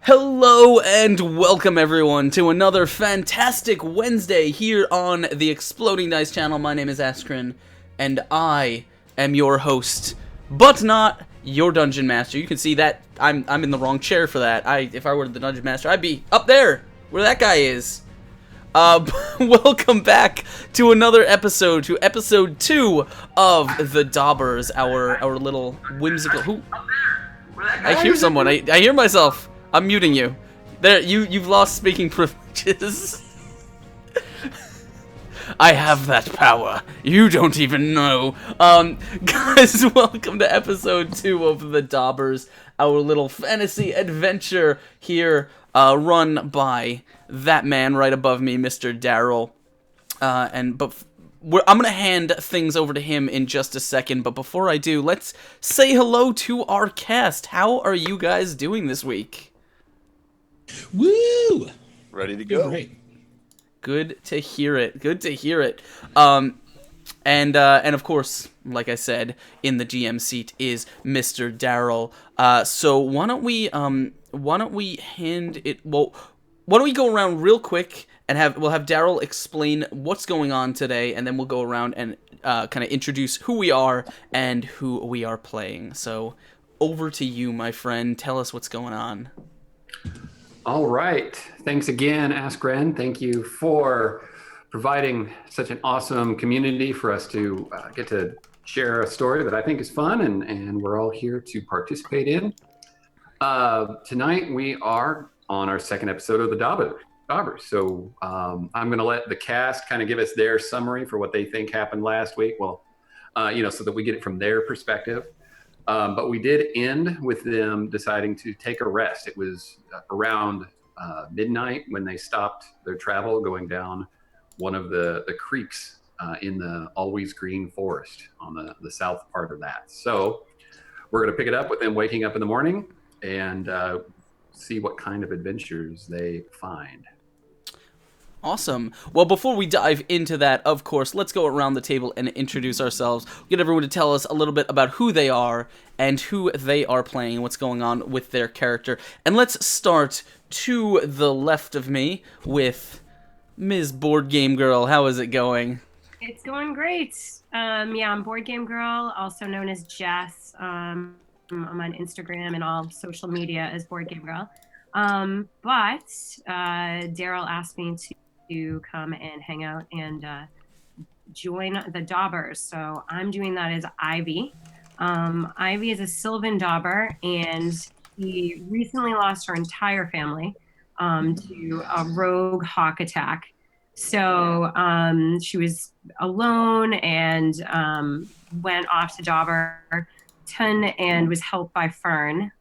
Hello and welcome everyone to another fantastic Wednesday here on the Exploding Dice channel. My name is Askren, and I am your host, but not your Dungeon Master. You can see that I'm in the wrong chair for that. If I were the Dungeon Master, I'd be up there, where that guy is. Welcome back to another episode, to episode 2 of the Dobbers, our little whimsical... I hear someone, I hear myself. I'm muting you. There, you've lost speaking privileges. I have that power. You don't even know. Guys, welcome to episode 2 of the Dobbers, our little fantasy adventure here, run by that man right above me, Mr. Daryl. I'm gonna hand things over to him in just a second, but before I do, let's say hello to our cast. How are you guys doing this week? Woo! Ready to go. Great. Good to hear it. Good to hear it. And of course, like I said, in the GM seat is Mr. Daryl. So why don't we hand it? Well, why don't we go around real quick and we'll have Daryl explain what's going on today, and then we'll go around and kind of introduce who we are and who we are playing. So over to you, my friend. Tell us what's going on. All right. Thanks again, Askren. Thank you for providing such an awesome community for us to get to share a story that I think is fun and we're all here to participate in. Tonight we are on our second episode of the Dobbers. So I'm going to let the cast kind of give us their summary for what they think happened last week. Well, so that we get it from their perspective. But we did end with them deciding to take a rest. It was around midnight when they stopped their travel going down one of the creeks in the Always Green Forest on the south part of that. So we're going to pick it up with them waking up in the morning and see what kind of adventures they find. Awesome. Well, before we dive into that, of course, let's go around the table and introduce ourselves. Get everyone to tell us a little bit about who they are and who they are playing and what's going on with their character. And let's start to the left of me with Ms. Board Game Girl. How is it going? It's going great. I'm Board Game Girl, also known as Jess. I'm on Instagram and all social media as Board Game Girl. But Daryl asked me to come and hang out and join the Dobbers. So I'm doing that as Ivy. Ivy is a Sylvan Dobber, and he recently lost her entire family to a rogue hawk attack. So she was alone and went off to Dobberton and was helped by Fern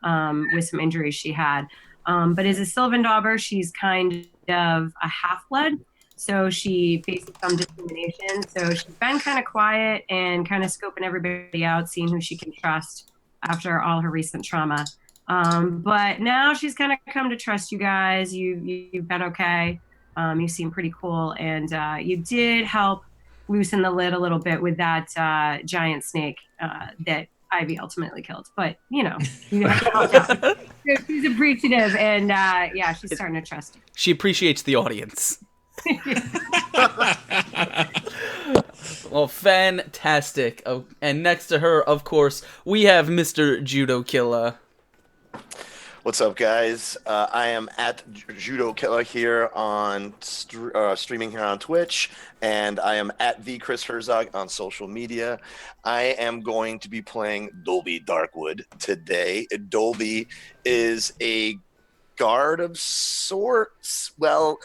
with some injuries she had. But as a Sylvan Dobber, she's kind of a half-blood, so she faces some discrimination. So she's been kind of quiet and kind of scoping everybody out, seeing who she can trust after all her recent trauma. But now she's kind of come to trust you guys. You've been okay. You seem pretty cool, and you did help loosen the lid a little bit with that giant snake that Ivy ultimately killed. But you have to help out. She's appreciative, and she's starting to trust you. She appreciates the audience. Well, fantastic. Oh, and next to her, of course, we have Mr. Judo Killa. What's up, guys? I am at Judo Killa here on streaming here on Twitch, and I am at the Chris Herzog on social media. I am going to be playing Dolby Darkwood today. Dolby is a guard of sorts. Well,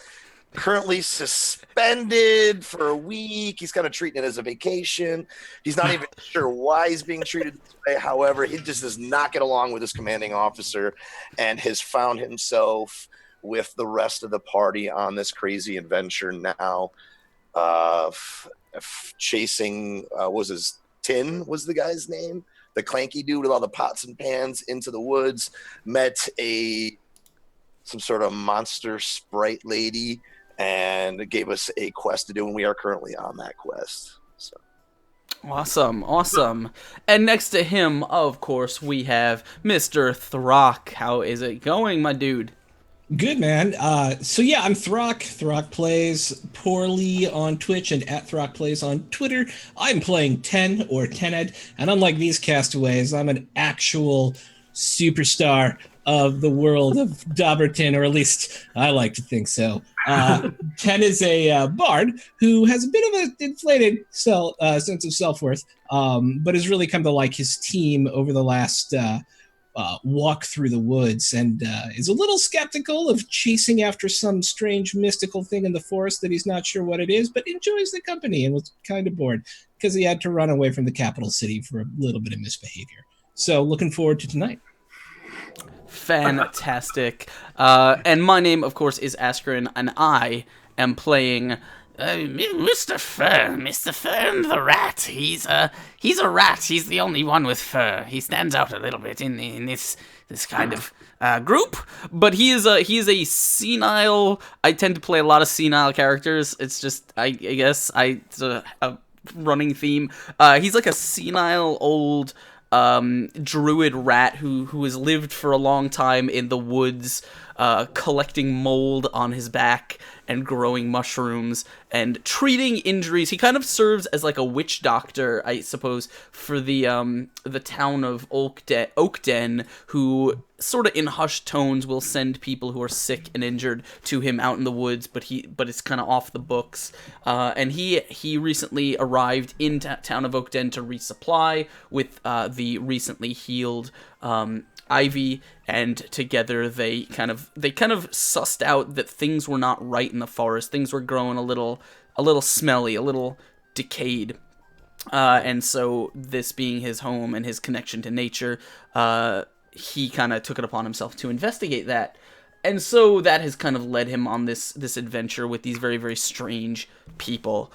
currently suspended for a week. He's kind of treating it as a vacation. He's not even sure why he's being treated this way. However, he just does not get along with his commanding officer and has found himself with the rest of the party on this crazy adventure now. Chasing, Tin was the guy's name? The clanky dude with all the pots and pans into the woods. Met some sort of monster sprite lady and gave us a quest to do, and we are currently on that quest. So. Awesome. And next to him, of course, we have Mr. Throck. How is it going, my dude? Good, man. So yeah, I'm Throck. Throck plays poorly on Twitch and at Throck plays on Twitter. I'm playing 10 or Tened, and unlike these castaways, I'm an actual superstar of the world of Dobberton, or at least I like to think so. 10 is a bard who has a bit of an inflated sense of self-worth, but has really come to like his team over the last walk through the woods and is a little skeptical of chasing after some strange mystical thing in the forest that he's not sure what it is, but enjoys the company and was kind of bored because he had to run away from the capital city for a little bit of misbehavior. So looking forward to tonight. Fantastic. And my name, of course, is Askren, and I am playing Mr. Fern the rat. He's a rat. He's the only one with fur. He stands out a little bit in this kind of group, but he is a senile. I tend to play a lot of senile characters. It's just I guess it's a running theme. He's like a senile old druid rat who has lived for a long time in the woods, collecting mold on his back and growing mushrooms and treating injuries. He kind of serves as like a witch doctor, I suppose, for the town of Oakden, who sort of in hushed tones will send people who are sick and injured to him out in the woods, but it's kind of off the books. And he recently arrived in town of Oakden to resupply with the recently healed Ivy, and together they kind of sussed out that things were not right in the forest. Things were growing a little smelly, a little decayed. And so this being his home and his connection to nature, he kind of took it upon himself to investigate that. And so that has kind of led him on this adventure with these very, very strange people.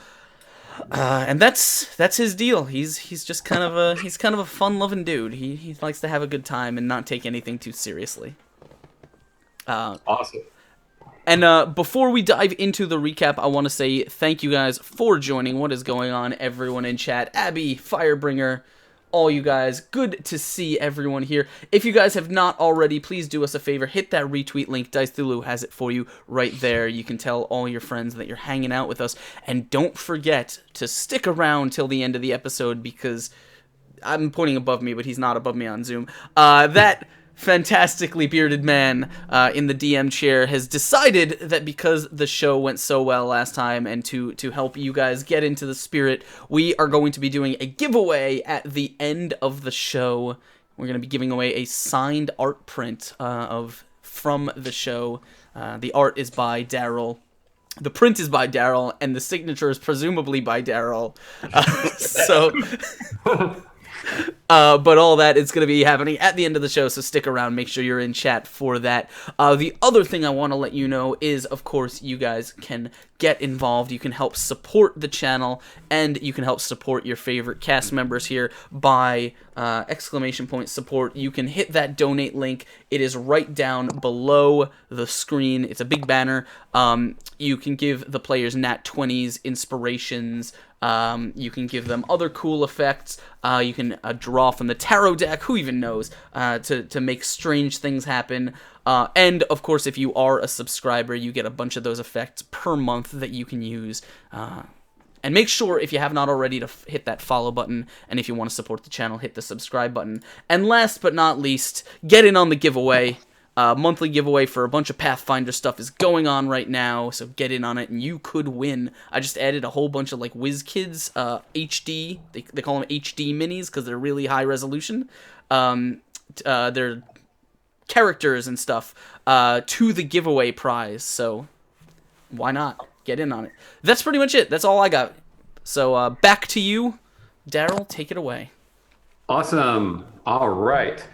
And that's his deal. He's just kind of a fun-loving dude. He likes to have a good time and not take anything too seriously. Awesome. And before we dive into the recap, I want to say thank you guys for joining. What is going on, everyone in chat? Abby, Firebringer, all you guys. Good to see everyone here. If you guys have not already, please do us a favor. Hit that retweet link. Dice Thulu has it for you right there. You can tell all your friends that you're hanging out with us. And don't forget to stick around till the end of the episode, because I'm pointing above me, but he's not above me on Zoom. That fantastically bearded man in the DM chair has decided that because the show went so well last time, and to help you guys get into the spirit, we are going to be doing a giveaway at the end of the show. We're going to be giving away a signed art print from the show. The art is by Daryl. The print is by Daryl, and the signature is presumably by Daryl. But all that is going to be happening at the end of the show, so stick around. Make sure you're in chat for that. The other thing I want to let you know is, of course, you guys can get involved. You can help support the channel, and you can help support your favorite cast members here by !support. You can hit that donate link. It is right down below the screen. It's a big banner. You can give the players nat 20s, inspirations. You can give them other cool effects. You can draw from the tarot deck, who even knows, to make strange things happen. And, of course, if you are a subscriber, you get a bunch of those effects per month that you can use. And make sure, if you have not already, to hit that follow button. And if you want to support the channel, hit the subscribe button. And last but not least, get in on the giveaway. Monthly giveaway for a bunch of Pathfinder stuff is going on right now, so get in on it, and you could win. I just added a whole bunch of, like, WizKids HD. They call them HD minis because they're really high resolution. They're characters and stuff to the giveaway prize, so why not? Get in on it. That's pretty much it. That's all I got. So back to you, Daryl. Take it away. Awesome. All right.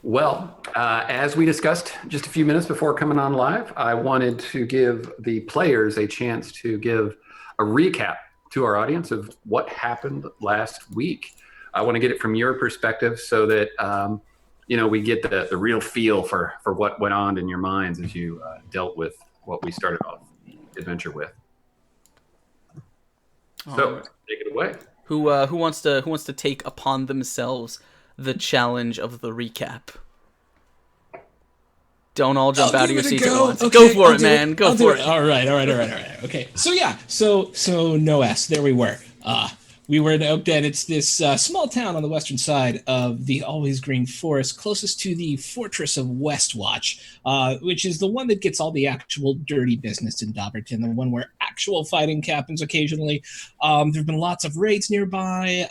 Well, as we discussed just a few minutes before coming on live, I wanted to give the players a chance to give a recap to our audience of what happened last week. I want to get it from your perspective so that we get the real feel for what went on in your minds as you dealt with what we started off the adventure with. So take it away. Who wants to take upon themselves the challenge of the recap? Don't all jump out of give your it a seats at go. once. Okay, Go for I'll it, do man. Go I'll do for it. All right. Okay. So yeah, so no S. There we were. We were in Oakden. It's this small town on the western side of the always green forest, closest to the fortress of Westwatch, which is the one that gets all the actual dirty business in Dobberton, the one where actual fighting happens occasionally. There have been lots of raids nearby.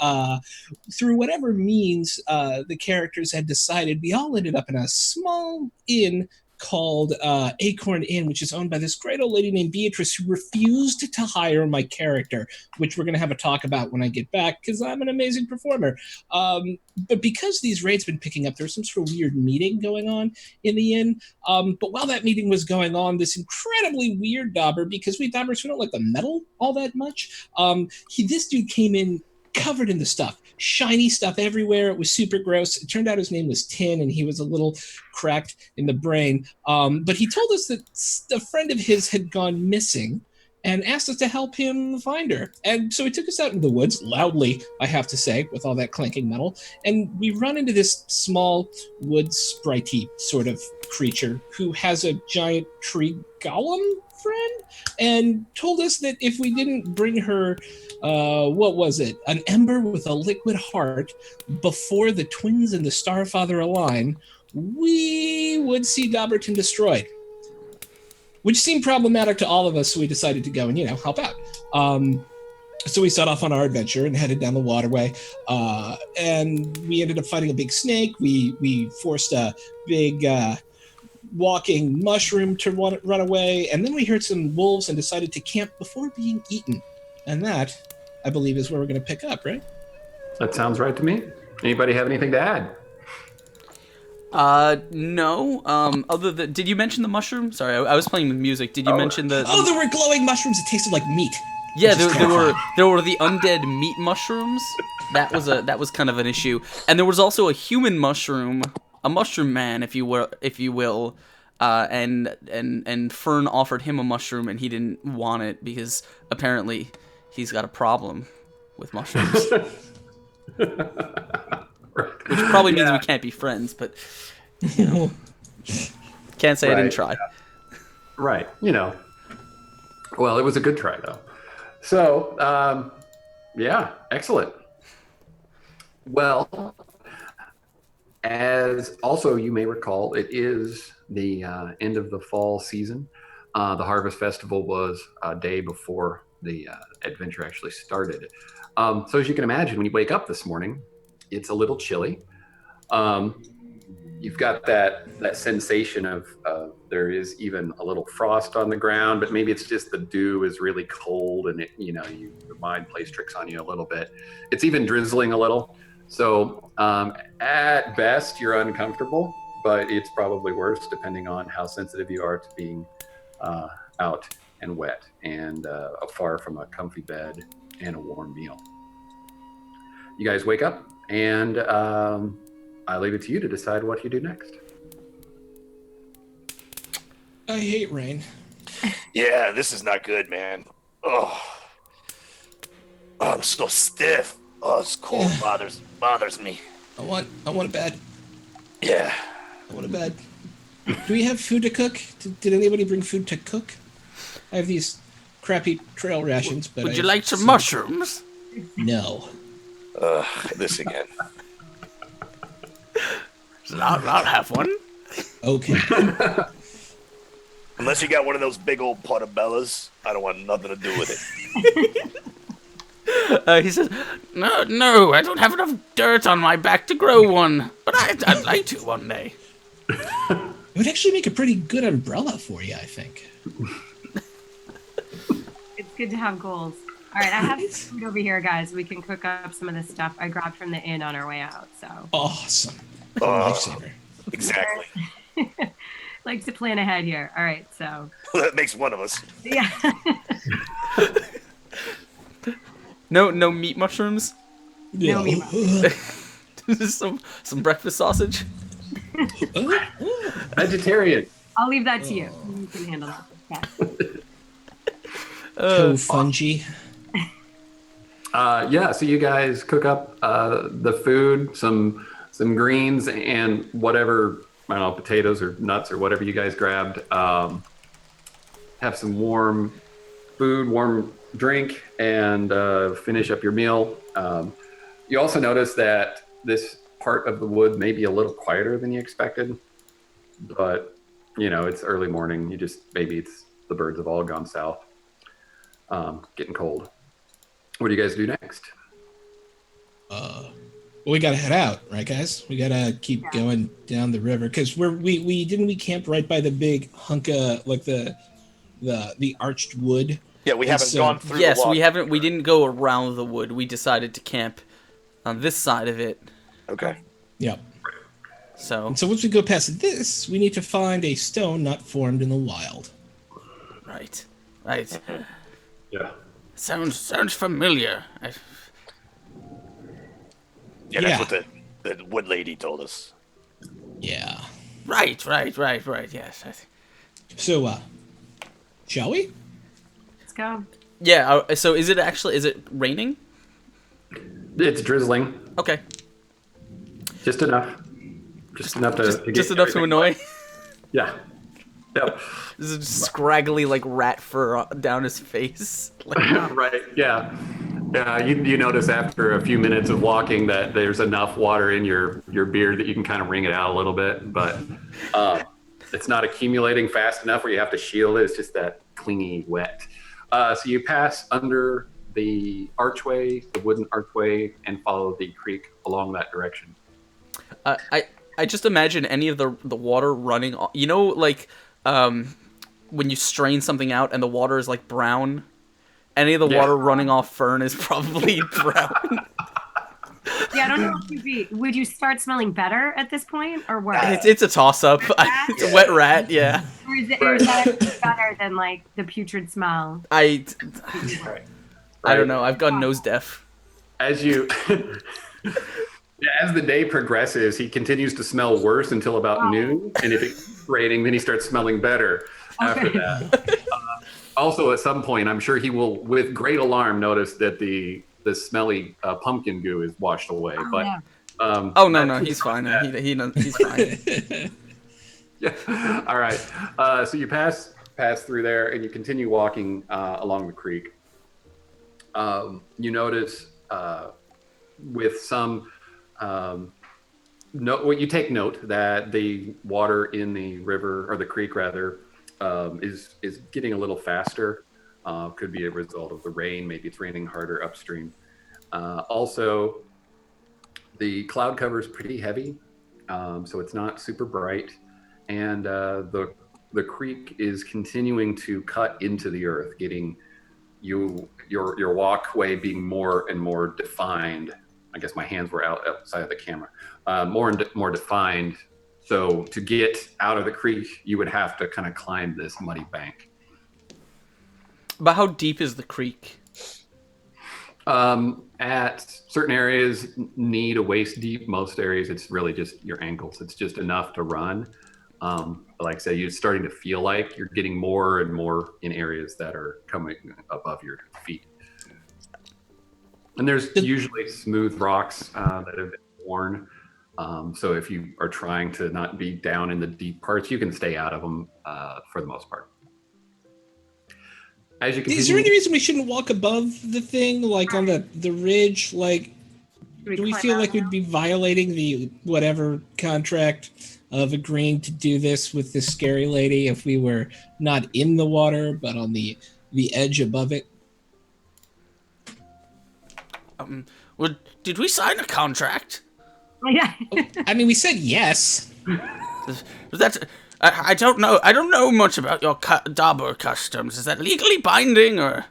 Through whatever means, the characters had decided, we all ended up in a small inn called Acorn Inn, which is owned by this great old lady named Beatrice, who refused to hire my character, which we're going to have a talk about when I get back, because I'm an amazing performer. But because these raids been picking up, there was some sort of weird meeting going on in the inn. But while that meeting was going on, this incredibly weird dauber, because we daubers, we don't like the metal all that much, this dude came in covered in the stuff, shiny stuff everywhere. It was super gross. It turned out his name was Tin, and he was a little cracked in the brain. But he told us that a friend of his had gone missing and asked us to help him find her. And so he took us out into the woods, loudly, I have to say, with all that clanking metal. And we run into this small wood spritey sort of creature who has a giant tree golem friend, and told us that if we didn't bring her, what was it? An ember with a liquid heart before the twins and the Starfather align, we would see Dobberton destroyed. Which seemed problematic to all of us, so we decided to go and, help out. So we set off on our adventure and headed down the waterway, and we ended up fighting a big snake. We forced a big walking mushroom to run away, and then we heard some wolves and decided to camp before being eaten. And that, I believe, is where we're going to pick up, right? That sounds right to me. Anybody have anything to add? No. Other than, did you mention the mushroom? Sorry, I was playing with music. Did you mention the? Oh, there were glowing mushrooms that tasted like meat. Yeah, there were the undead meat mushrooms. That was kind of an issue, and there was also a human mushroom, a mushroom man, if you will, and Fern offered him a mushroom, and he didn't want it because apparently he's got a problem with mushrooms. Which probably means we can't be friends, but can't say I didn't try. Yeah. Right, Well, it was a good try, though. So, excellent. Well, as also you may recall, it is the end of the fall season. The Harvest Festival was a day before the adventure actually started. So as you can imagine, when you wake up this morning, it's a little chilly. You've got that sensation of there is even a little frost on the ground, but maybe it's just the dew is really cold, and your mind plays tricks on you a little bit. It's even drizzling a little. So at best, you're uncomfortable, but it's probably worse depending on how sensitive you are to being out and wet and far from a comfy bed and a warm meal. You guys wake up, and I leave it to you to decide what you do next. I hate rain. Yeah, this is not good, man. Oh, I'm so stiff. Oh, it's cold. Bothers me. I want a bed. Yeah. I want a bed. Do we have food to cook? Did anybody bring food to cook? I have these crappy trail rations, but would you like some mushrooms? No. This again. I'll have one. Okay. Unless you got one of those big old portobellos, I don't want nothing to do with it. He says, no, I don't have enough dirt on my back to grow one, but I'd like to one day. It would actually make a pretty good umbrella for you, I think. It's good to have goals. All right, I have food over here, guys. We can cook up some of this stuff I grabbed from the inn on our way out. So awesome. Lifesaver. Exactly. Like to plan ahead here. All right, so That makes one of us. yeah. No meat mushrooms. No meat some breakfast sausage. Vegetarian. I'll leave that to you. You can handle that. Toe fungi. So you guys cook up the food, some greens, and whatever I don't know, potatoes or nuts or whatever you guys grabbed. Have some warm food, warm drink, and finish up your meal. You also notice that this part of the wood may be a little quieter than you expected, but it's early morning. Maybe it's the birds have all gone south, getting cold. What do you guys do next? Well, we gotta head out, right, guys? We gotta keep going down the river because we camped right by the big hunk of like the arched wood. Yeah, we haven't gone through. Yes, the we haven't. We didn't go around the wood. We decided to camp on this side of it. Okay. Yep. So once we go past this, we need to find a stone not formed in the wild. Right. Yeah. Sounds familiar. Yeah, that's what the wood lady told us. Yeah. Right. Yes. So, shall we? Let's go. Yeah. So is it raining? It's drizzling. Okay. Just enough. Just enough to Just enough to annoy. Yeah. Yep. This is just scraggly like rat fur down his face. Right. Yeah. Yeah. You notice after a few minutes of walking that there's enough water in your beard that you can kind of wring it out a little bit, but it's not accumulating fast enough where you have to shield it. It's just that clingy wet. So you pass under the archway, the wooden archway, and follow the creek along that direction. I just imagine any of the water running. Like when you strain something out and the water is like brown. Any of the water running off fern is probably brown. Yeah, I don't know if would you start smelling better at this point or worse? It's a toss up. It's a wet rat. Yeah. Or is that better than like the putrid smell? I don't know. I've gone nose deaf. As the day progresses, he continues to smell worse until about noon, and if it's raining, then he starts smelling better after that. Also, at some point, I'm sure he will, with great alarm, notice that the smelly pumpkin goo is washed away. No, he's fine. He's fine. Yeah. All right. So you pass through there, and you continue walking along the creek. You notice with some you take note that the water in the river, or the creek rather, is getting a little faster. Could be a result of the rain. Maybe it's raining harder upstream. Also, the cloud cover is pretty heavy, so it's not super bright, and the creek is continuing to cut into the earth, getting your walkway being more and more defined. I guess my hands were outside of the camera. More and more defined. So to get out of the creek, you would have to kind of climb this muddy bank. But how deep is the creek? At certain areas, knee to waist deep. Most areas, it's really just your ankles. It's just enough to run. Like I said, you're starting to feel like you're getting more and more in areas that are coming above your feet. And there's usually smooth rocks that have been worn. So if you are trying to not be down in the deep parts, you can stay out of them for the most part. As you continue, is there any reason we shouldn't walk above the thing, like on the ridge? Like, do we feel like we'd be violating the whatever contract of agreeing to do this with this scary lady if we were not in the water but on the edge above it? Well, did we sign a contract? Yeah. I mean, we said yes. I don't know. I don't know much about your Dobber customs. Is that legally binding, or?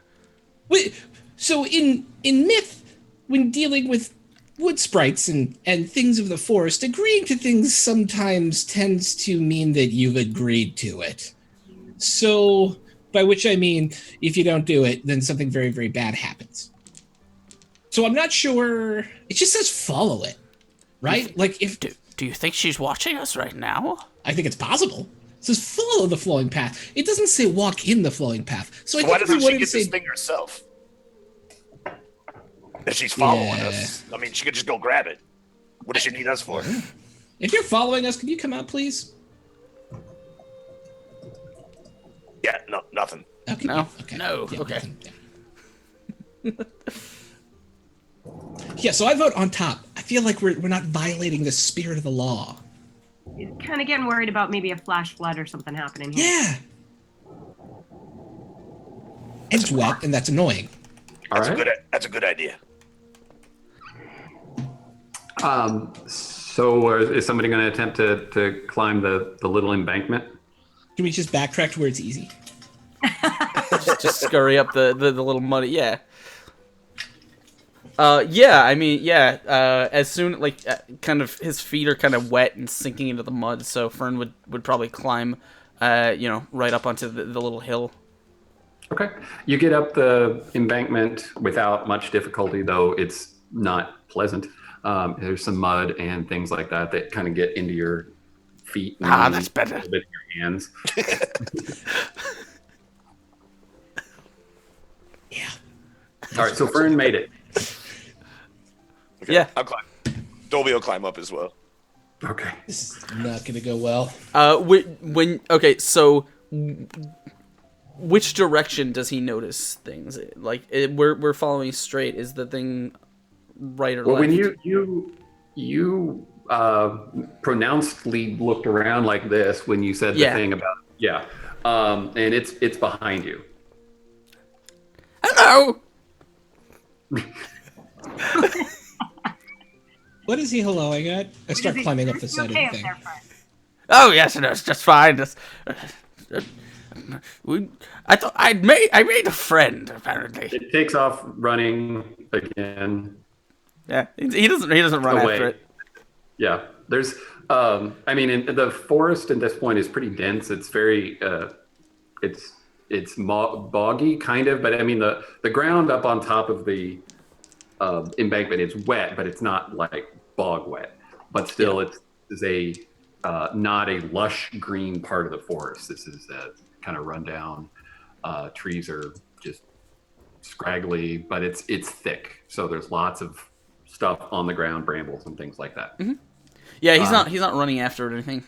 Wait, so in myth, when dealing with wood sprites and things of the forest, agreeing to things sometimes tends to mean that you've agreed to it. So, by which I mean, if you don't do it, then something very, very bad happens. So I'm not sure. It just says follow it, right? Like if. Do you think she's watching us right now? I think it's possible. It says follow the flowing path. It doesn't say walk in the flowing path. So I why think doesn't she get say, this thing herself? If she's following us, I mean, she could just go grab it. What does she need us for? If you're following us, can you come out, please? Yeah, no, nothing. Okay. No? Yeah, okay. No, Yeah, okay. nothing, yeah. Yeah, so I vote on top. I feel like we're not violating the spirit of the law. Kind of getting worried about maybe a flash flood or something happening here. Yeah. And it's wet, and that's annoying. That's a good idea. So is somebody going to attempt to climb the little embankment? Can we just backtrack to where it's easy? Just scurry up the little muddy, yeah. Yeah, I mean, yeah, as soon, like, kind of, his feet are kind of wet and sinking into the mud, so Fern would probably climb, you know, right up onto the little hill. Okay. You get up the embankment without much difficulty, though it's not pleasant. There's some mud and things like that that kind of get into your feet and That's better. a little bit in your hands. Yeah. All right, so Fern made it. Okay, Yeah. I'll climb. Dobby will climb up as well. Okay. This is not going to go well. Okay, so which direction does he notice things? Like, we're following straight. Is the thing right or Well, left? when you pronouncedly looked around like this when you said the thing about and it's behind you. Hello. What is he helloing at? I start climbing up the side of the thing. Oh yes, no, it's just fine. I thought I made a friend. Apparently, It takes off running again. yeah. He doesn't run Away. after it. Yeah, there's. I mean, the forest at this point is pretty dense. It's very. It's boggy, kind of, but I mean the ground up on top of the embankment is wet, but it's not like bog wet. But still, it's a not a lush green part of the forest. This is kind of rundown. Trees are just scraggly, but it's thick. So there's lots of stuff on the ground, brambles and things like that. Mm-hmm. Yeah, he's not running after it or anything.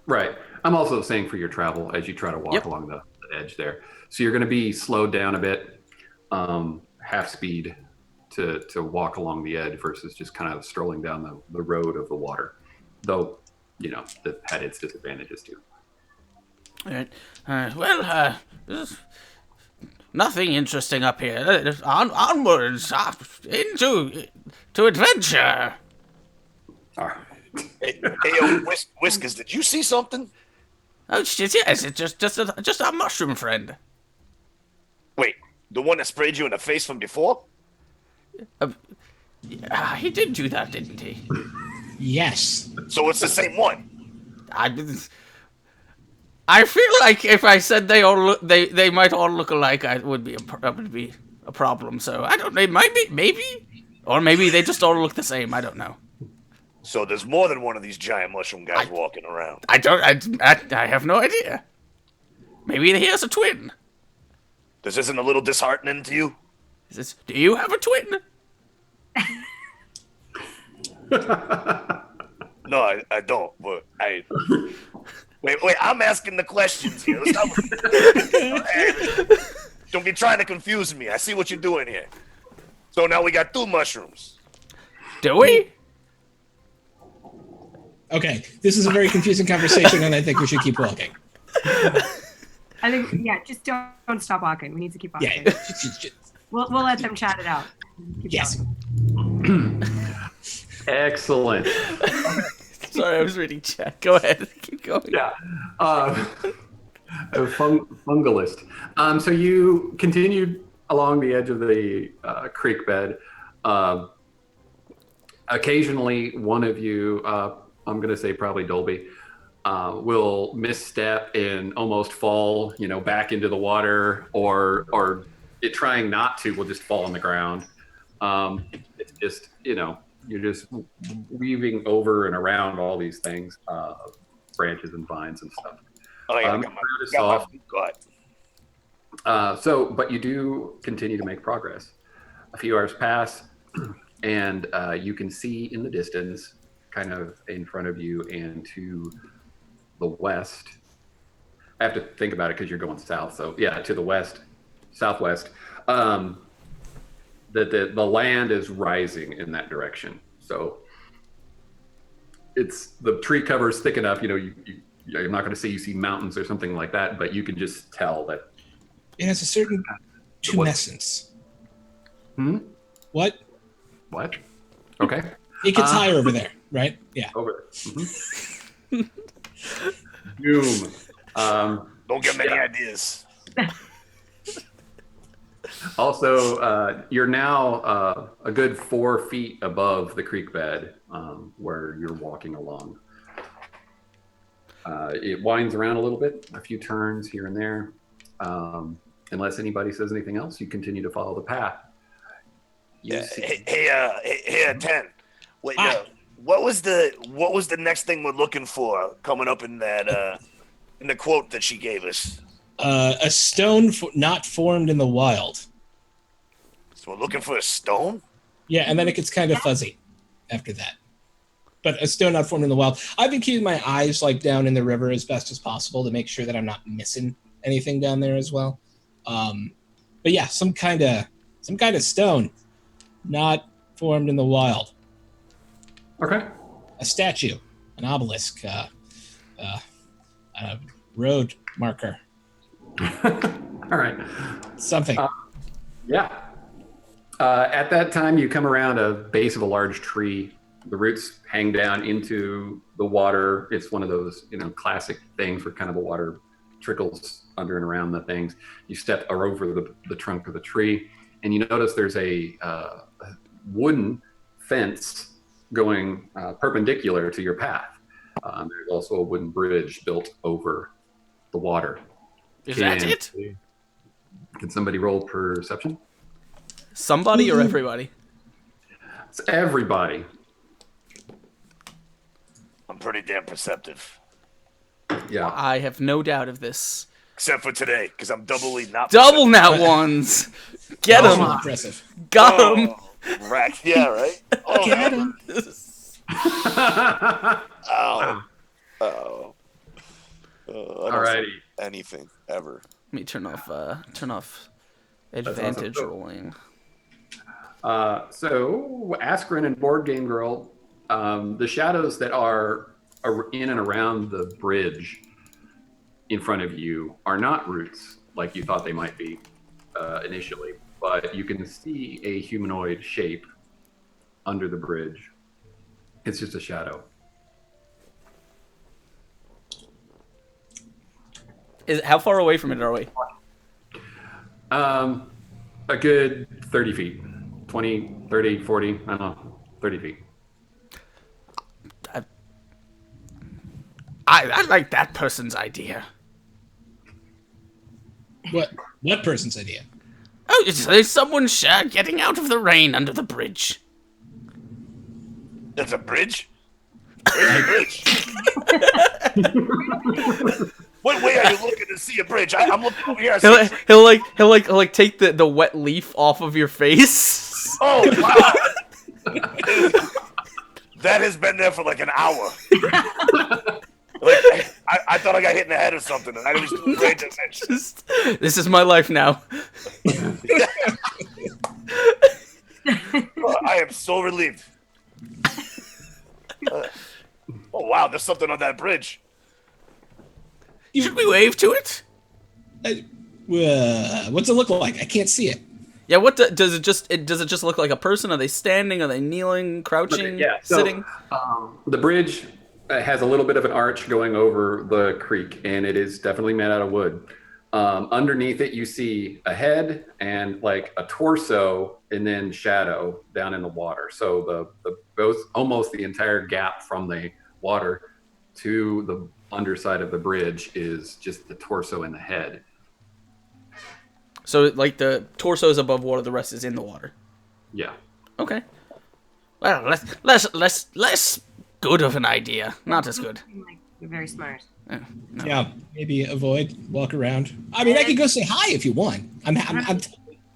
Right. I'm also saying for your travel as you try to walk along the edge there. So you're going to be slowed down a bit, half speed to walk along the edge versus just kind of strolling down the road of the water. Though, you know, that had its disadvantages too. All right. There's nothing interesting up here. Onwards, into adventure. All right. Hey, Whiskers, did you see something? Oh shit! Yes, it's just a mushroom friend. Wait, the one that sprayed you in the face from before? He did do that, didn't he? Yes. So it's the same one. I feel like if I said they might all look alike, that would be a problem. So I don't know. Maybe, or maybe they just all look the same. I don't know. So there's more than one of these giant mushroom guys walking around. I have no idea. Maybe he has a twin. This isn't a little disheartening to you? Do you have a twin? No, I don't. But wait. I'm asking the questions here. Don't be trying to confuse me. I see what you're doing here. So now we got 2 mushrooms. Do we? Okay, this is a very confusing conversation, and I think we should keep walking. I think, just don't stop walking. We need to keep walking. Yeah. We'll let them chat it out. Keep Yes. going. Excellent. Sorry, I was reading chat. Go ahead. Keep going. Yeah. Fungalist. So you continued along the edge of the creek bed. Occasionally, one of you, I'm going to say probably Dolby, will misstep and almost fall, back into the water, or it trying not to will just fall on the ground. It's just, you're just weaving over and around all these things, branches and vines and stuff. Oh, yeah, Go ahead. But you do continue to make progress. A few hours pass, and you can see in the distance kind of in front of you and to the west. I have to think about it because you're going south. So yeah, to the west, southwest. The land is rising in that direction. So it's the tree cover is thick enough. You're not going to say you see mountains or something like that, but you can just tell that It has a certain tumescence. What? What? Okay. It gets higher over there, right? Yeah. Over there. Doom. Don't get many ideas. Also, you're now a good 4 feet above the creek bed where you're walking along. It winds around a little bit, a few turns here and there. Unless anybody says anything else, you continue to follow the path. Hey, 10. Wait, what was the next thing we're looking for coming up in that in the quote that she gave us? A stone not formed in the wild. So we're looking for a stone? Yeah, and then it gets kind of fuzzy after that. But a stone not formed in the wild. I've been keeping my eyes down in the river as best as possible to make sure that I'm not missing anything down there as well. But yeah, some kind of stone not formed in the wild. Okay. A statue, an obelisk, a road marker. All right. Something. Yeah. At that time, you come around a base of a large tree. The roots hang down into the water. It's one of those, classic things where kind of the water trickles under and around the things. You step over the trunk of the tree, and you notice there's a wooden fence going perpendicular to your path. There's also a wooden bridge built over the water. Is that it? Can somebody roll perception? Somebody or everybody? It's everybody. I'm pretty damn perceptive. Yeah. I have no doubt of this. Except for today, because I'm doubly not Double perceptive. nat ones! Get Also him! impressive. Got him! Right. Yeah, right? Oh, Get him. Oh. Oh. Alrighty. Anything, ever. Let me turn off advantage awesome. rolling. So, Askren and Board Game Girl, the shadows that are in and around the bridge in front of you are not roots like you thought they might be initially, but you can see a humanoid shape under the bridge. It's just a shadow. How far away from it are we? A good 30 feet. 20, 30, 40, I don't know, 30 feet. I like that person's idea. What person's idea? Oh, there's someone getting out of the rain under the bridge. That's a bridge? Where's the bridge? What way are you looking to see a bridge? I'm looking over here. He'll take the wet leaf off of your face. Oh, wow. That has been there for like an hour. I thought I got hit in the head or something, and I was too afraid to mention. This is my life now. I am so relieved. Oh, wow, there's something on that bridge. Should we wave to it? What's it look like? I can't see it. Yeah, does it just look like a person? Are they standing? Are they kneeling, crouching, sitting? The bridge has a little bit of an arch going over the creek, and it is definitely made out of wood. Underneath it, you see a head and like a torso, and then shadow down in the water. So both almost the entire gap from the water to the underside of the bridge is just the torso and the head. So like the torso is above water, the rest is in the water. Yeah. Okay. Well, less good of an idea. Not as good. You're very smart. No. Yeah, maybe avoid, walk around. I mean, I could go say hi if you want.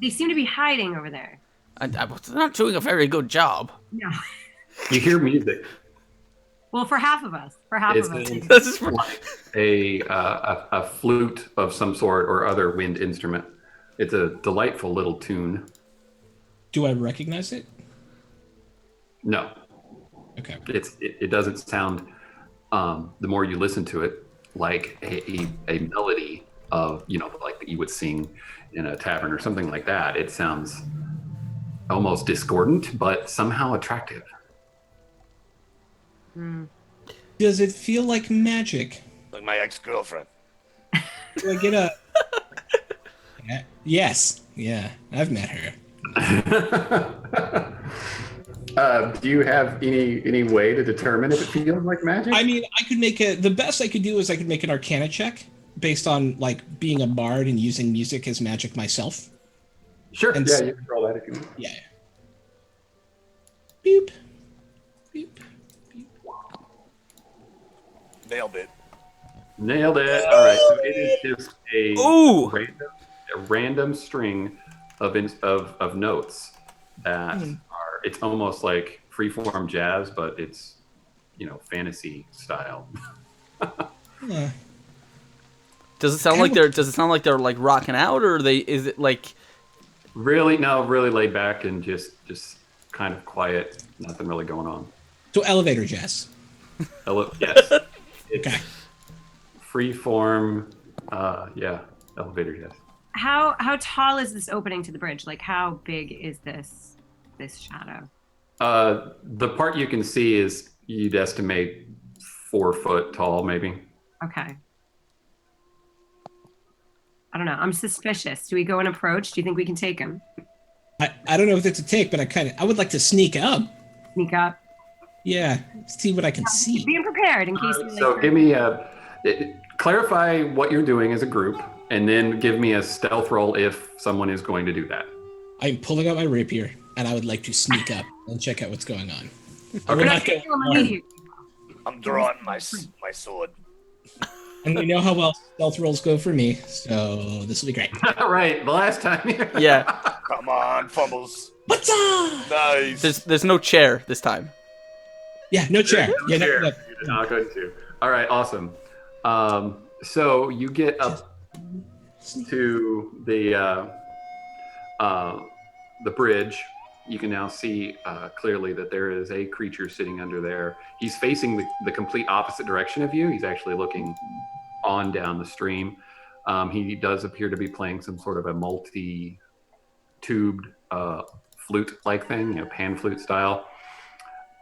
They seem to be hiding over there. I'm not doing a very good job. No. You hear music. Well, for half of us. For half It's of us. This is like a flute of some sort or other wind instrument. It's a delightful little tune. Do I recognize it? No, Okay. it doesn't sound. The more you listen to it, like a melody of like that you would sing in a tavern or something like that. It sounds almost discordant, but somehow attractive. Does it feel like magic? Like my ex-girlfriend. Do I get a? Yes. Yeah, I've met her. Do you have any way to determine if it feels like magic? I mean, I could make the best I could do is I could make an Arcana check based on like being a bard and using music as magic myself. Sure. And Yeah, you can roll that if you want. Yeah. Beep. Beep. Nailed it. Nailed it. All right. So it is just a Ooh! random string of notes that are. It's almost like freeform jazz, but it's fantasy style. Does it sound like they're like rocking out, or is it like Really laid back and just kind of quiet. Nothing really going on. So elevator jazz. Yes. It's Okay. freeform. Yeah, elevator jazz. How tall is this opening to the bridge? Like, how big is this shadow? The part you can see is you'd estimate 4 foot tall, maybe. Okay. I don't know. I'm suspicious. Do we go and approach? Do you think we can take him? I don't know if it's a take, but I would like to sneak up. Sneak up. Yeah, see what I can see. Being prepared in case. So give me clarify what you're doing as a group, and then give me a stealth roll if someone is going to do that. I'm pulling out my rapier, and I would like to sneak up and check out what's going on. I will Okay. not go. I'm drawing my sword. And you know how well stealth rolls go for me, so this will be great. Right, the last time. yeah? Come on, fumbles. What's up? Nice. There's no chair this time. Yeah, no chair. Yeah, no, Sure. no. You did not go to. All right, awesome. So you get up to the bridge. You can now see clearly that there is a creature sitting under there. He's facing the complete opposite direction of you. He's actually looking on down the stream. He does appear to be playing some sort of a multi-tubed flute-like thing, pan flute style.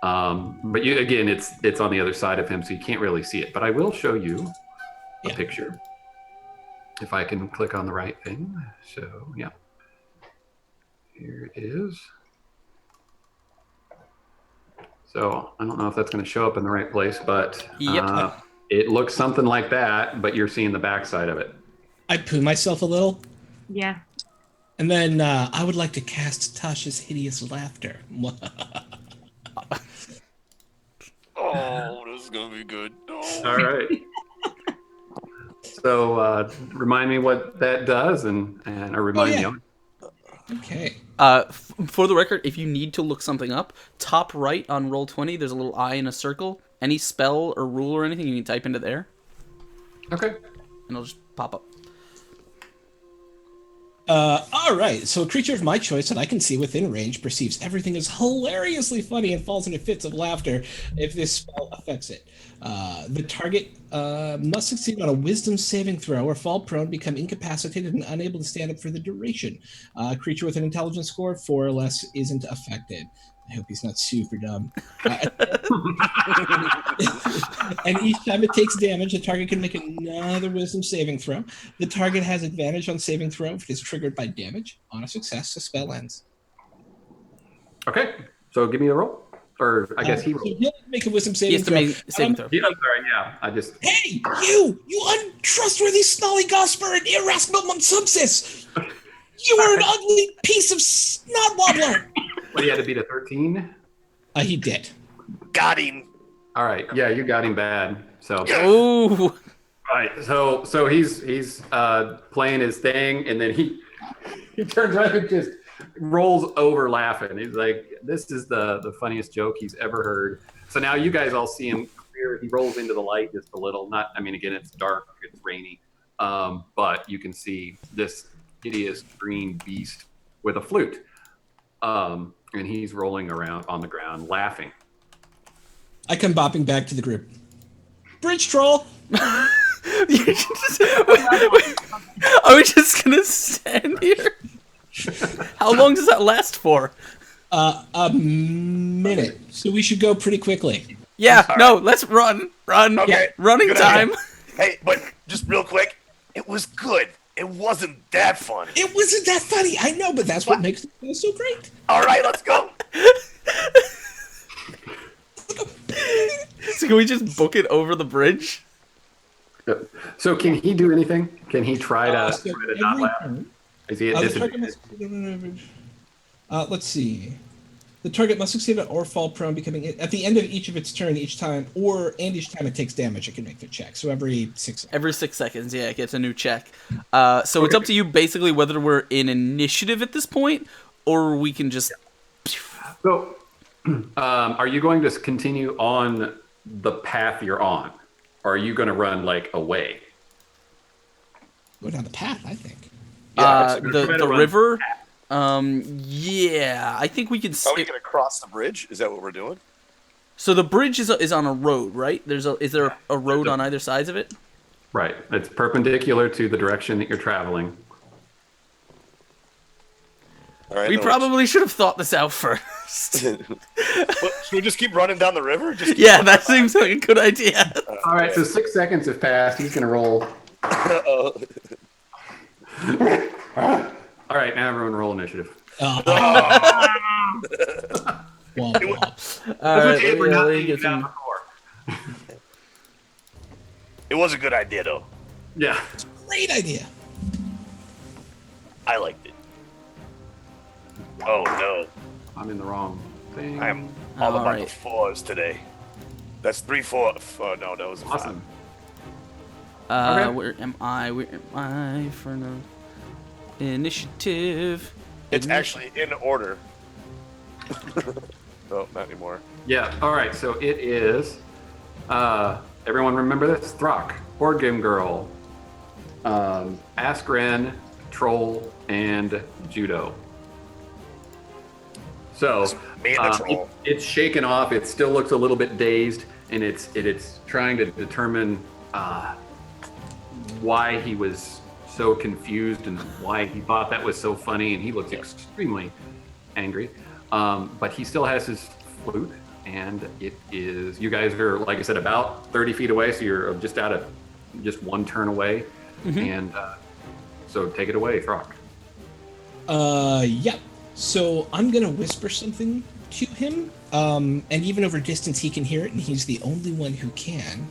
But again, it's on the other side of him, so you can't really see it. But I will show you a picture if I can click on the right thing. So yeah, here it is. So I don't know if that's going to show up in the right place, but Yep. It looks something like that. But you're seeing the backside of it. I poo myself a little, Yeah. and then I would like to cast Tasha's hideous laughter. Oh, this is gonna be good. Oh. All right. So remind me what that does, and remind me. Okay. For the record, if you need to look something up, top right on Roll20, there's a little eye in a circle. Any spell or rule or anything, you can type into there, Okay. and it'll just pop up. All right. So a creature of my choice that I can see within range perceives everything as hilariously funny and falls into fits of laughter if this spell affects it. The target must succeed on a wisdom saving throw or fall prone, become incapacitated, and unable to stand up for the duration. A creature with an intelligence score of 4 or less isn't affected. I hope he's not super dumb. And each time it takes damage, the target can make another wisdom saving throw. The target has advantage on saving throw if it is triggered by damage. On a success, the spell ends. Okay. So give me a roll, or I guess he rolls. So he'll make a wisdom He saving has to throw. make saving throw. Yeah, I'm sorry. Yeah, I just. Hey, you untrustworthy snolly gosper and irascible monsubsis! You are an ugly piece of snot wobbler! What, he had to beat a 13? He did. Got him. All right. Yeah, you got him bad. So. Ooh. Right. So he's playing his thing, and then he turns around and just rolls over laughing. He's like, "This is the funniest joke he's ever heard." So now you guys all see him he rolls into the light just a little. Not, I mean, again, it's dark, it's rainy, but you can see this hideous green beast with a flute, and he's rolling around on the ground, laughing. I come bopping back to the group. Bridge troll. Are we just gonna stand here? How long does that last for? A minute. So we should go pretty quickly. Yeah, All no, let's run. Okay, Yeah, running good time. idea. Hey, but just real quick, it was good. It wasn't that fun. It wasn't that funny. I know, but that's what makes it so great. All right, let's go. So can we just book it over the bridge? So can he do anything? Can he try to So not every laugh? turn, Is he at the target disadvantage? must, let's see. The target must succeed or fall prone, becoming at the end of each of its turn each time it takes damage, it can make the check. So every 6 seconds. Every 6 seconds, yeah, it gets a new check. So it's up to you basically whether we're in initiative at this point, or we can just... So, are you going to continue on the path you're on? Or are you going to run, like, away? Go down the path, I think. Yeah, the river... yeah, I think we can... Are we gonna cross the bridge? Is that what we're doing? So the bridge is on a road, right? Is there a road on either sides of it? Right. It's perpendicular to the direction that you're traveling. All right, We no, probably should have thought this out first. Should we just keep running down the river? Just keep Yeah, running that down seems like a good idea. All right, so 6 seconds have passed. He's going to roll. All right, now everyone roll initiative. Womp, womp. Alright, We're not let me being get down some... before. It was a good idea, though. Yeah. Great idea. I liked it. Oh no, I'm in the wrong thing. I'm all about the Alright. 4s today. That's 3, 4. Oh, no, that was a 5. Awesome. Okay. Where am I? Where am I for no initiative? It's actually in order. No, not anymore. Yeah, all right, so it is, everyone remember this? Throck, Board Game Girl, Askren, Troll, and Judo. So, Me and the troll. it's shaken off, it still looks a little bit dazed, and it's trying to determine why he was so confused and why he thought that was so funny, and he looks extremely angry. But he still has his flute, and it is, you guys are, like I said, about 30 feet away, so you're just out of just one turn away. And so take it away, Throck. Yeah. So I'm gonna whisper something to him, and even over distance he can hear it, and he's the only one who can.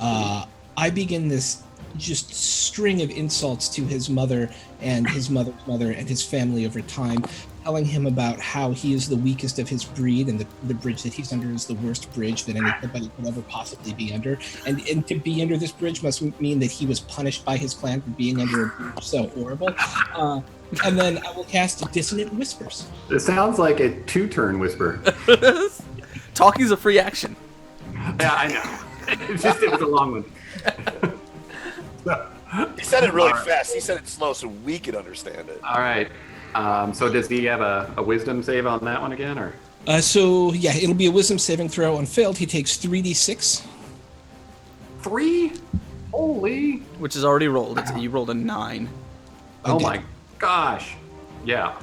I begin this just string of insults to his mother and his mother's mother and his family over time, telling him about how he is the weakest of his breed and the bridge that he's under is the worst bridge that anybody could ever possibly be under. And to be under this bridge must mean that he was punished by his clan for being under a bridge so horrible. And then I will cast Dissonant Whispers. It sounds like a 2-turn whisper. Talking's a free action. Yeah, I know. It was a long one. He said it really fast. He said it slow so we could understand it. All right. So does he have a wisdom save on that one again, or? So yeah, it'll be a Wisdom saving throw. On failed, he takes 3d6. 3? Holy! Which is already rolled. You rolled a 9. Oh did. my gosh! Yeah.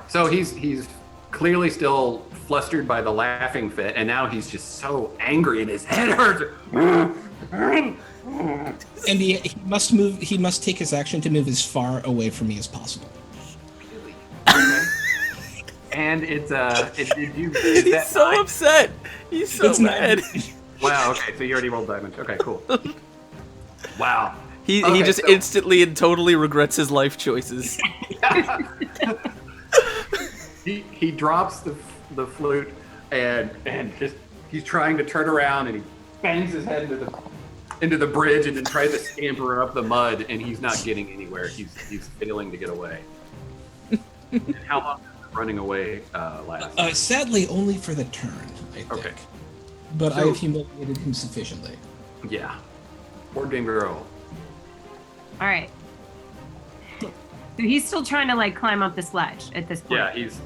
So he's clearly still flustered by the laughing fit, and now he's just so angry, and his head hurts. And he must move. He must take his action to move as far away from me as possible. And it's He's so upset. He's so It's mad. Wow. Okay. So you already rolled damage. Okay. Cool. Wow. He Okay, just so- instantly and totally regrets his life choices. He drops the flute and just he's trying to turn around and he bangs his head into the bridge and then tries to scamper up the mud, and he's not getting anywhere. He's failing to get away. And how long does running away last? Sadly, only for the turn, I think. Okay. but I So- have humiliated him sufficiently. Yeah. Board game girl. All right. So he's still trying to like climb up this ledge at this point. Yeah, he's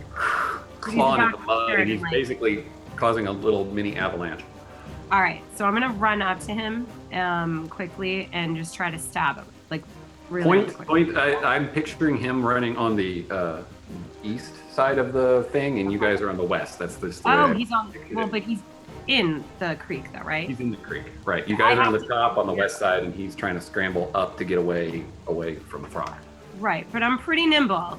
clawing at the mud, and he's like- basically causing a little mini avalanche. All right. So I'm gonna run up to him quickly and just try to stab him, like really quickly. I'm picturing him running on the east side of the thing, and you guys are on the west. That's the Oh, he's on. Well, but he's in the creek, though, right? He's in the creek, right? You guys are on the top on the west side, and he's trying to scramble up to get away from the frog. Right, but I'm pretty nimble.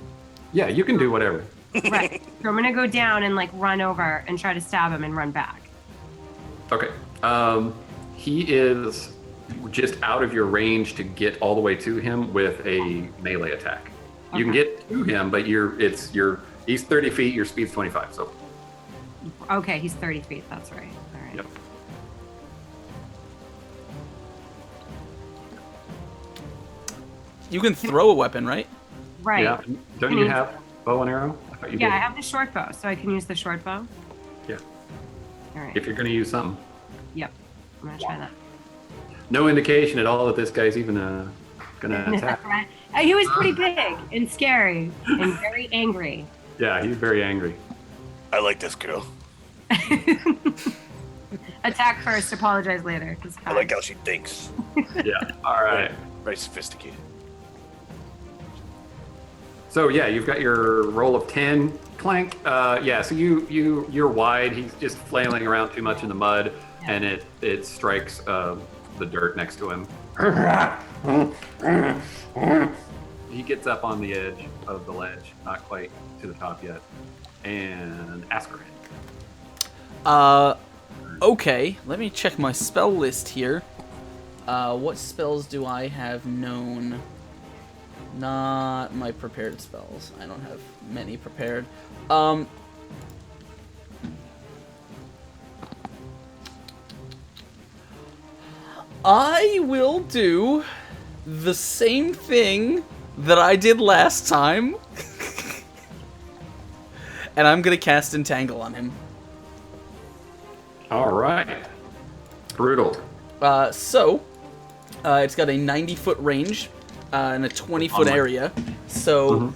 Yeah, you can do whatever. Right. So I'm gonna go down and like run over and try to stab him and run back. Okay. He is just out of your range to get all the way to him with a melee attack. You can get to him, but he's 30 feet. Your speed's 25. So. Okay, he's 30 feet. That's right. All right. Yep. You can throw a weapon, right? Right. Yeah. Don't you have bow and arrow? I thought you Yeah, did. I have the short bow, so I can use the short bow. Yeah. All right. If you're going to use something. Yep. I'm gonna try that. No indication at all that this guy's even going to attack. Right. He was pretty big and scary and very angry. Yeah, he's very angry. I like this girl. Attack first, apologize later. I like how she thinks. Yeah. All right. Very sophisticated. So yeah, you've got your roll of 10. Clank. Yeah. So you're wide. He's just flailing around too much in the mud, and it strikes the dirt next to him. He gets up on the edge of the ledge, not quite to the top yet, and Askaran. Okay, let me check my spell list here. What spells do I have known? Not my prepared spells. I don't have many prepared. I will do the same thing that I did last time. And I'm gonna cast Entangle on him. All right. Brutal. So, it's got a 90-foot range and a 20-foot area. So,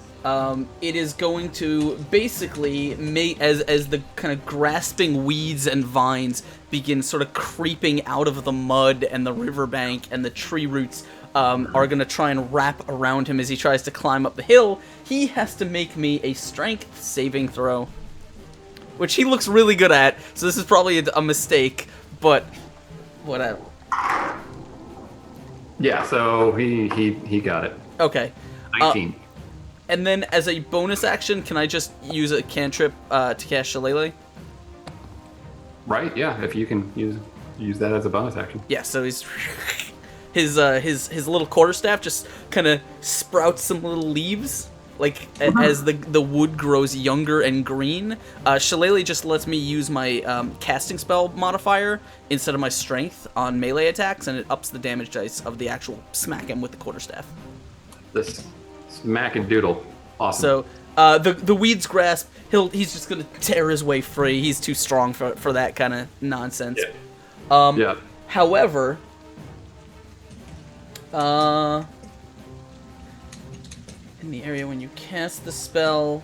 it is going to basically as the kind of grasping weeds and vines begin sort of creeping out of the mud and the riverbank, and the tree roots are going to try and wrap around him as he tries to climb up the hill. He has to make me a strength saving throw, which he looks really good at, so this is probably a mistake, but whatever. Yeah. So he got it. Okay. 19. And then as a bonus action, can I just use a cantrip to cast Shillelagh? Right. Yeah. If you can use that as a bonus action. Yeah, so he's his little quarterstaff just kind of sprouts some little leaves, like as the wood grows younger and green. Shillelagh just lets me use my casting spell modifier instead of my strength on melee attacks, and it ups the damage dice of the actual smack him with the quarterstaff. This smack and doodle. Awesome. So the weeds grasp. He's just gonna tear his way free. He's too strong for that kind of nonsense. Yeah. Yeah. However, in the area when you cast the spell,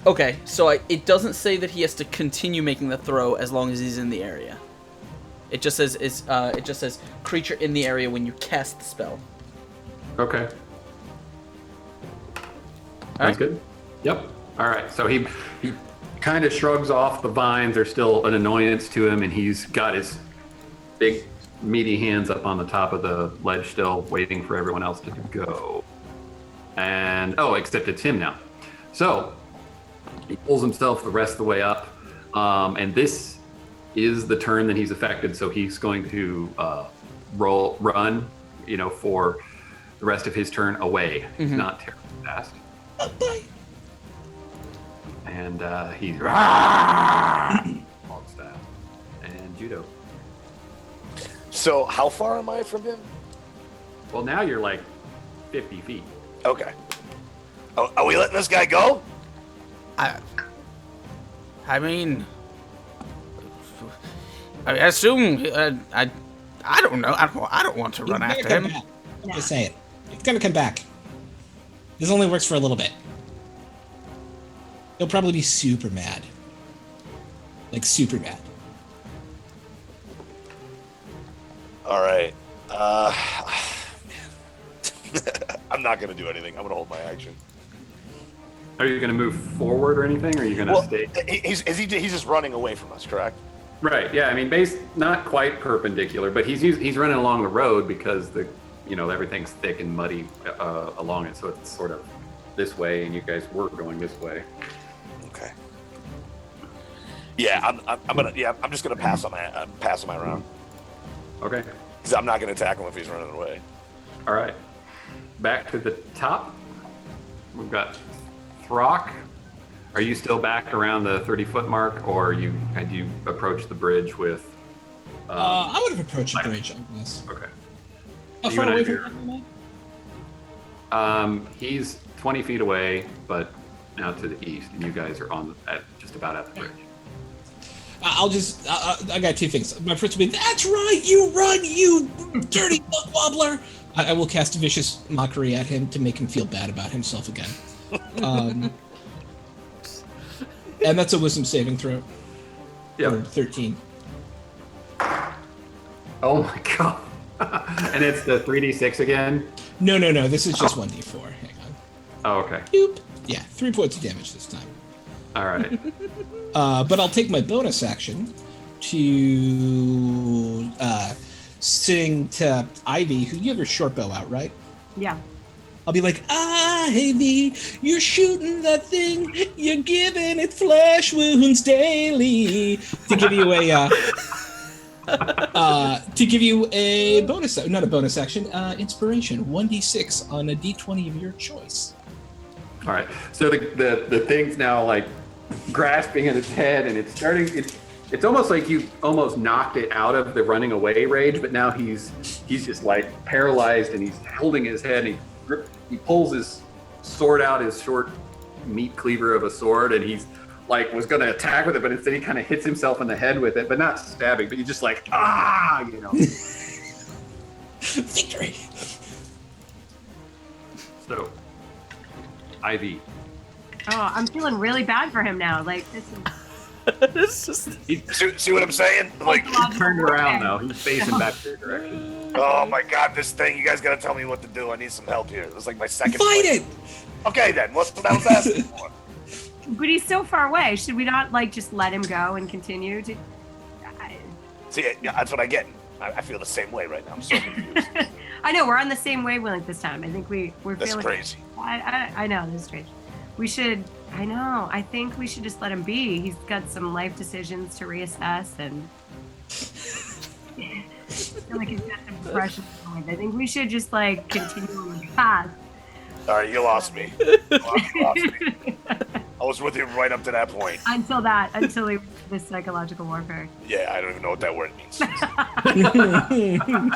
okay, so it doesn't say that he has to continue making the throw as long as he's in the area. It just says creature in the area when you cast the spell. Okay. All That's good. Yep. All right. So he kind of shrugs off. The vines are still an annoyance to him, and he's got his big meaty hands up on the top of the ledge still, waiting for everyone else to go. And except it's him now. So he pulls himself the rest of the way up, and this is the turn that he's affected. So he's going to run, for the rest of his turn away. He's not terribly fast. And he's Hog staff and judo. So how far am I from him? Well, now you're like 50 feet. Okay. Oh, are we letting this guy go? I mean, I assume I don't know. I don't want to run He's after gonna him. come back. I'm just saying. He's gonna come back. This only works for a little bit. He'll probably be super mad. Like, super mad. All right. I'm not gonna do anything. I'm gonna hold my action. Are you going to move forward or anything, or are you going to Well, stay? he's just running away from us, correct? Right. Yeah. I mean, not quite perpendicular, but he's running along the road because everything's thick and muddy along it, so it's sort of this way, and you guys were going this way. Okay. Yeah, I'm just gonna pass on my round. Okay. Because I'm not gonna attack him if he's running away. All right. Back to the top. We've got Throck. Are you still back around the 30-foot mark, or had you approached the bridge with? I would have approached the bridge, I guess. Okay. How You far and away I from him? He's 20 feet away, but now to the east, and you guys are just about at the bridge. I got two things. My first will be, that's right, you run, you dirty buck wobbler. I will cast a vicious mockery at him to make him feel bad about himself again. And that's a wisdom saving throw. Yeah. For 13. Oh my god. And it's the 3d6 again? No. This is just 1d4. Hang on. Oh, okay. Boop. Yeah, 3 points of damage this time. All right. But I'll take my bonus action to sing to Ivy, who you have your short bow out, right? Yeah. I'll be like, Ivy, you're shooting that thing, you're giving it flesh wounds daily. To give you a bonus, not a bonus action, inspiration, 1d6 on a d20 of your choice. All right. So the thing's now like grasping at its head, and it's starting. It's almost like you almost knocked it out of the running away rage, but now he's just like paralyzed, and he's holding his head. And he pulls his sword out, his short meat cleaver of a sword, and he's like was going to attack with it, but instead he kind of hits himself in the head with it, but not stabbing. But he's just like Victory. So, Ivy. Oh, I'm feeling really bad for him now. Like, this is... It's just... See what I'm saying? Like, He turned around though. He's facing back to your direction. oh my god, this thing! You guys gotta tell me what to do. I need some help here. It's like my second. Fight it! Okay, then. What's what I was asking for? But he's so far away. Should we not, like, just let him go and continue to... See, yeah, that's what I get. I feel the same way right now. I'm so confused. I know, we're on the same wavelength this time. I think we're That's feeling... crazy. I know, this is strange. We should... I think we should just let him be. He's got some life decisions to reassess, and... I feel like he's got some depression. I think we should just, like, continue on the path. All right, you lost me. You lost me. I was with you right up to that point. Until this psychological warfare. Yeah, I don't even know what that word means.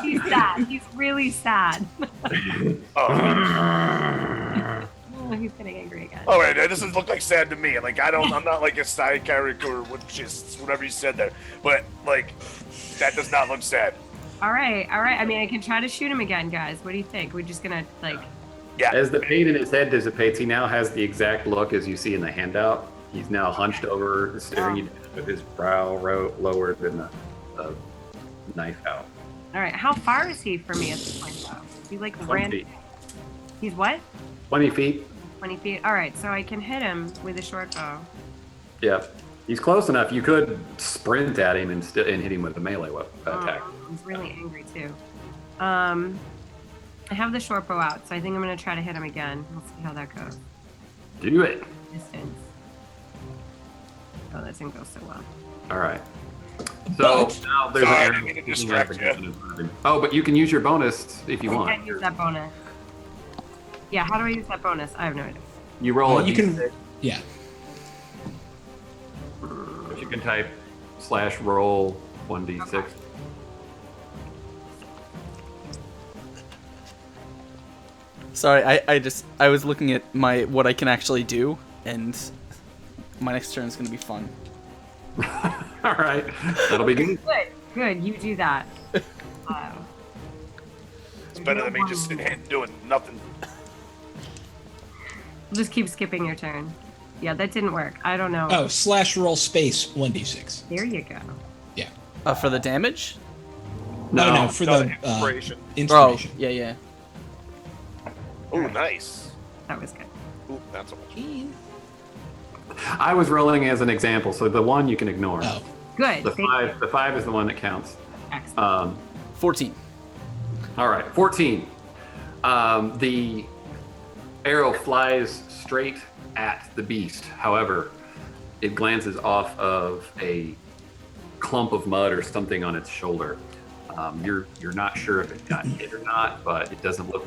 He's sad. He's really sad. Oh, he's getting angry again. All right, this doesn't look like sad to me. Like I'm not like a side character, which is whatever you said there. But like, that does not look sad. All right. I mean, I can try to shoot him again, guys. What do you think? We're just gonna like. Yeah. As the pain in his head dissipates, he now has the exact look as you see in the handout. He's now hunched over, staring at you with his brow lowered and the knife out. All right. How far is he from me at this point, though? He like 20 ran. feet. He's what? 20 feet. 20 feet. All right. So I can hit him with a short bow. Yeah. He's close enough. You could sprint at him and hit him with a melee attack. He's really angry too. I have the short bow out, so I think I'm gonna try to hit him again. We'll see how that goes. Do it. Distance. Oh, that didn't go so well. All right. So now there's Sorry, I an didn't mean to distract you. Oh, but you can use your bonus if you I want. can't use that bonus. Yeah, how do I use that bonus? I have no idea. You roll a You can, D6, yeah. which you can type /roll 1d6. Sorry, I was looking at what I can actually do, and My next turn is gonna be fun. All right, that'll be good. Good. You do that. It's better than me just sitting here doing nothing. Just keep skipping your turn. Yeah, that didn't work. I don't know. Oh, /roll space 1d6. There you go. Yeah. For the damage? No, for No, the inspiration. inspiration. Oh, yeah. Oh, nice. That was good. Ooh, not so much. I was rolling as an example, so the one you can ignore. Oh. Good. The five is the one that counts. Excellent. 14. All right, 14. The arrow flies straight at the beast. However, it glances off of a clump of mud or something on its shoulder. You're not sure if it got hit or not, but it doesn't look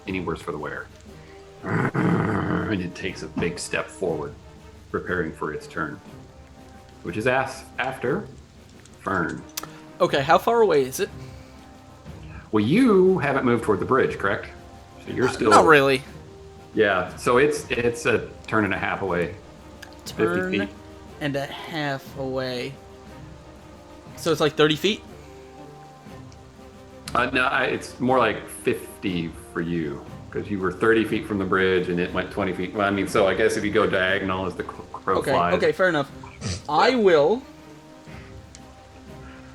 any worse for the wearer. And it takes a big step forward, preparing for its turn, which is after Fern. Okay, how far away is it? Well, you haven't moved toward the bridge, correct? So you're still Not really. Yeah, so it's a turn and a half away. 50 Turn feet. and a half away. So it's like 30 feet? No, it's more like 50 for you, because you were 30 feet from the bridge and it went 20 feet. Well, I mean, so I guess if you go diagonal as the crow flies. Okay, fair enough. I will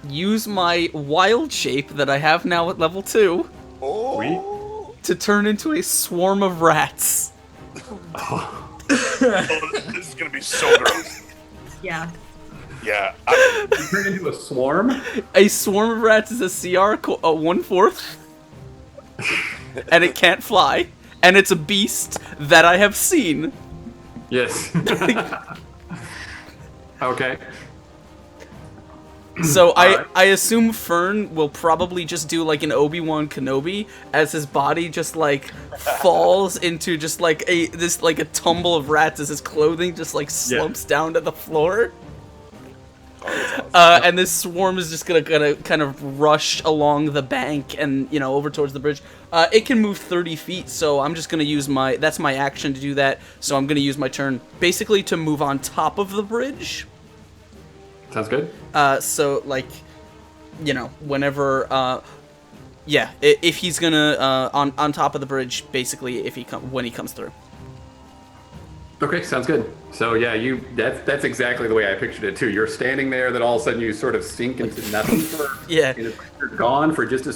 use my wild shape that I have now at level 2 Oh. to turn into a swarm of rats. Oh, this is gonna be so gross. Yeah. Yeah. You turn into a swarm? A swarm of rats is a CR 1/4, and it can't fly, and it's a beast that I have seen. Yes. Okay. So Alright. I assume Fern will probably just do like an Obi-Wan Kenobi as his body just like falls into just like a tumble of rats as his clothing just like slumps down to the floor. And this swarm is just gonna kind of rush along the bank and over towards the bridge. It can move 30 feet, so I'm just gonna use that's my action to do that. So I'm gonna use my turn basically to move on top of the bridge. Sounds good. So like, whenever, if he's gonna on top of the bridge, basically, when he comes through. Okay, sounds good. So yeah, that's exactly the way I pictured it too. You're standing there, then all of a sudden you sort of sink into nothing for Yeah. you're gone for just